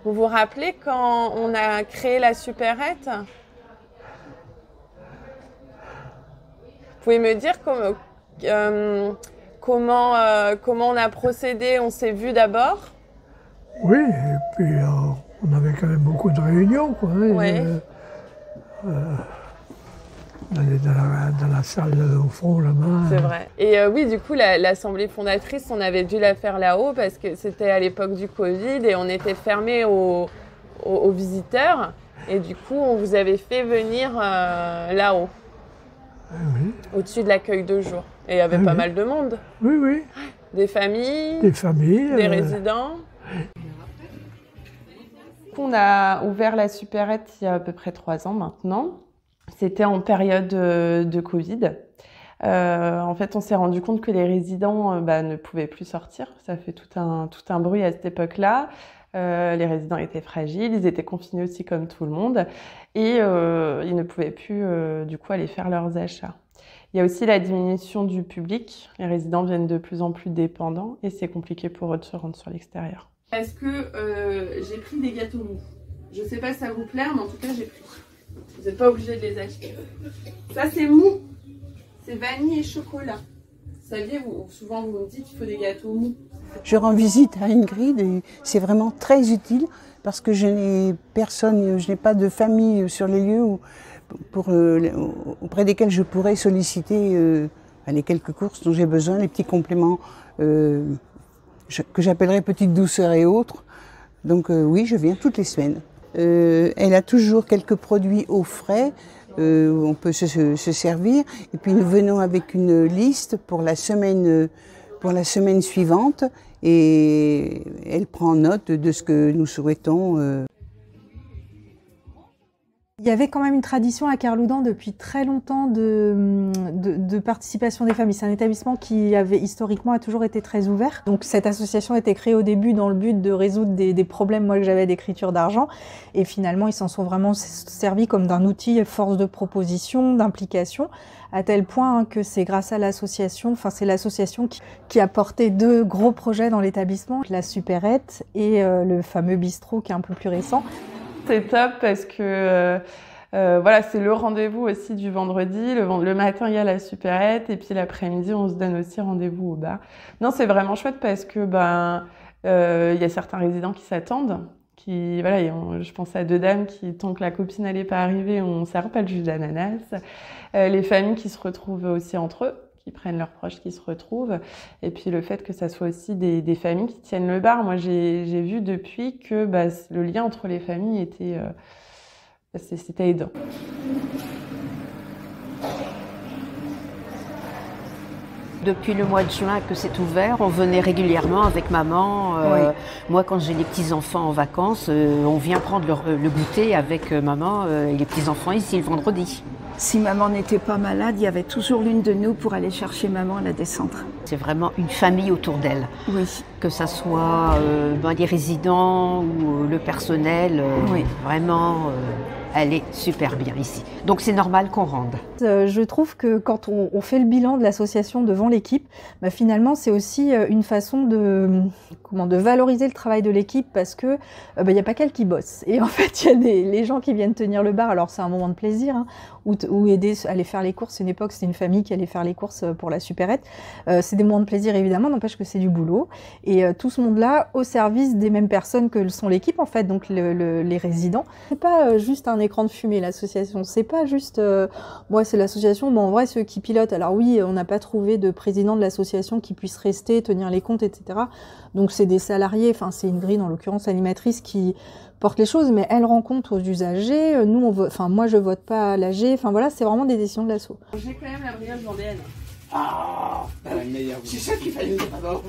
Vous vous rappelez quand on a créé la supérette? Vous pouvez me dire comment on a procédé? On s'est vu d'abord? Oui, et puis on avait quand même beaucoup de réunions, quoi. Ouais. Dans la salle au fond, là-bas. C'est vrai. Et oui, du coup, l'assemblée fondatrice, on avait dû la faire là-haut parce que c'était à l'époque du Covid et on était fermés aux visiteurs. Et du coup, on vous avait fait venir là-haut, Oui. au-dessus de l'accueil de jour. Et il y avait pas mal de monde. Oui, oui. Des familles, Des résidents. On a ouvert la supérette il y a à peu près 3 ans maintenant. C'était en période de Covid. En fait, on s'est rendu compte que les résidents ne pouvaient plus sortir. Ça fait tout un bruit à cette époque-là. Les résidents étaient fragiles, ils étaient confinés aussi comme tout le monde. Et ils ne pouvaient plus du coup aller faire leurs achats. Il y a aussi la diminution du public. Les résidents viennent de plus en plus dépendants et c'est compliqué pour eux de se rendre sur l'extérieur. Est-ce que j'ai pris des gâteaux mous? Je ne sais pas si ça vous plaît, mais en tout cas, j'ai pris. Vous n'êtes pas obligé de les acheter. Ça, c'est mou. C'est vanille et chocolat. Vous saviez, souvent, vous me dites qu'il faut des gâteaux mous. Je rends visite à Ingrid et c'est vraiment très utile parce que je n'ai personne, je n'ai pas de famille sur les lieux auprès desquels je pourrais solliciter les quelques courses dont j'ai besoin, les petits compléments que j'appellerais petites douceurs et autres. Donc oui, je viens toutes les semaines. Elle a toujours quelques produits au frais où on peut se servir. Et puis nous venons avec une liste pour la semaine suivante et elle prend note de ce que nous souhaitons. Il y avait quand même une tradition à Carloudans depuis très longtemps de participation des familles. C'est un établissement qui historiquement a toujours été très ouvert. Donc cette association a été créée au début dans le but de résoudre des problèmes moi que j'avais d'écriture d'argent. Et finalement, ils s'en sont vraiment servis comme d'un outil force de proposition, d'implication, à tel point que c'est grâce à l'association, c'est l'association qui a porté 2 gros projets dans l'établissement, la supérette et le fameux bistrot qui est un peu plus récent. C'est top parce que voilà, c'est le rendez-vous aussi du vendredi. Le matin, il y a la supérette et puis l'après-midi, on se donne aussi rendez-vous au bar. Non, c'est vraiment chouette parce que y a certains résidents qui s'attendent. Je pensais à 2 dames qui, tant que la copine n'allait pas arriver, on ne sert pas le jus d'ananas. Les familles qui se retrouvent aussi entre eux, qui prennent leurs proches, qui se retrouvent. Et puis le fait que ça soit aussi des familles qui tiennent le bar. Moi, j'ai vu depuis que le lien entre les familles c'était aidant. Depuis le mois de juin que c'est ouvert, on venait régulièrement avec maman. Oui. Moi, quand j'ai les petits-enfants en vacances, on vient prendre le goûter avec maman et les petits-enfants ici le vendredi. Si maman n'était pas malade, il y avait toujours l'une de nous pour aller chercher maman à la descendre. C'est vraiment une famille autour d'elle. Oui. Que ça soit les résidents ou le personnel, Oui. Vraiment, elle est super bien ici. Donc c'est normal qu'on rende. Je trouve que quand on fait le bilan de l'association devant l'équipe, finalement c'est aussi une façon de valoriser le travail de l'équipe parce que y a pas qu'elle qui bosse. Et en fait, il y a les gens qui viennent tenir le bar. Alors c'est un moment de plaisir, ou aider à aller faire les courses. Une époque, c'était une famille qui allait faire les courses pour la supérette. C'est des moments de plaisir évidemment, n'empêche que c'est du boulot. Et tout ce monde-là au service des mêmes personnes que sont l'équipe en fait, donc les résidents. C'est pas juste un écran de fumée l'association. C'est pas juste moi c'est l'association, en vrai ceux qui pilotent. Alors oui, on n'a pas trouvé de président de l'association qui puisse rester, tenir les comptes, etc. Donc c'est des salariés, c'est Ingrid en l'occurrence animatrice qui porte les choses, mais elle rend compte aux usagers. Nous moi je vote pas à l'AG. Voilà, c'est vraiment des décisions de l'asso. J'ai quand même la brigade vendéenne. Ah, c'est ça qu'il fallait dire d'abord.